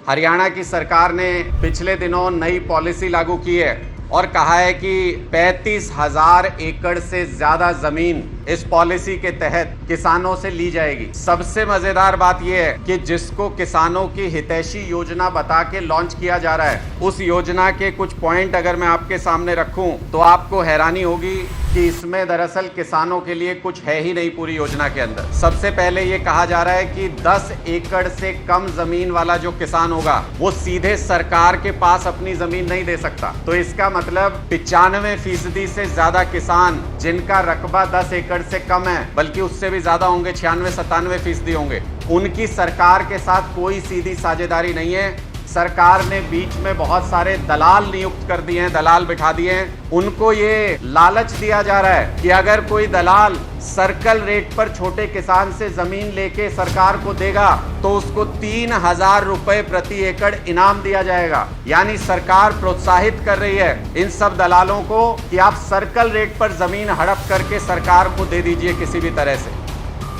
हरियाणा की सरकार ने पिछले दिनों नई पॉलिसी लागू की है और कहा है कि 35,000 एकड़ से ज्यादा जमीन इस पॉलिसी के तहत किसानों से ली जाएगी। सबसे मजेदार बात यह है कि जिसको किसानों की हितैषी योजना बता के लॉन्च किया जा रहा है, उस योजना के कुछ पॉइंट अगर मैं आपके सामने रखूं तो आपको हैरानी होगी कि इसमें दरअसल किसानों के लिए कुछ है ही नहीं पूरी योजना के अंदर। सबसे पहले ये कहा जा रहा है कि 10 एकड़ से कम जमीन वाला जो किसान होगा वो सीधे सरकार के पास अपनी जमीन नहीं दे सकता। तो इसका मतलब 95% से ज्यादा किसान जिनका रकबा 10 एकड़ से कम है, बल्कि उससे भी ज्यादा होंगे, 96-97% होंगे, उनकी सरकार के साथ कोई सीधी साझेदारी नहीं है। सरकार ने बीच में बहुत सारे दलाल नियुक्त कर दिए हैं, दलाल बिठा दिए हैं। उनको ये लालच दिया जा रहा है कि अगर कोई दलाल सर्कल रेट पर छोटे किसान से जमीन लेके सरकार को देगा तो उसको 3,000 रुपए प्रति एकड़ इनाम दिया जाएगा। यानी सरकार प्रोत्साहित कर रही है इन सब दलालों को कि आप सर्कल रेट पर जमीन हड़प करके सरकार को दे दीजिए किसी भी तरह से।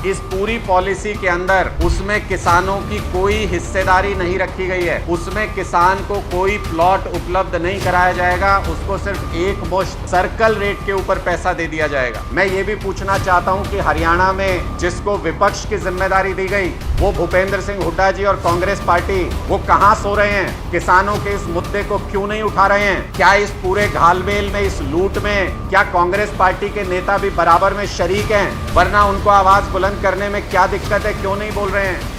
इस पूरी पॉलिसी के अंदर उसमें किसानों की कोई हिस्सेदारी नहीं रखी गई है। उसमें किसान को कोई प्लॉट उपलब्ध नहीं कराया जाएगा, उसको सिर्फ एक मुश्त सर्कल रेट के ऊपर पैसा दे दिया जाएगा। मैं ये भी पूछना चाहता हूं कि हरियाणा में जिसको विपक्ष की जिम्मेदारी दी गई, वो भूपेंद्र सिंह हुड्डा जी और कांग्रेस पार्टी, वो कहां सो रहे हैं? किसानों के इस मुद्दे को क्यों नहीं उठा रहे हैं? क्या इस पूरे घालमेल में, इस लूट में क्या कांग्रेस पार्टी के नेता भी बराबर में शरीक हैं? वरना उनको आवाज बुलंद करने में क्या दिक्कत है, क्यों नहीं बोल रहे हैं?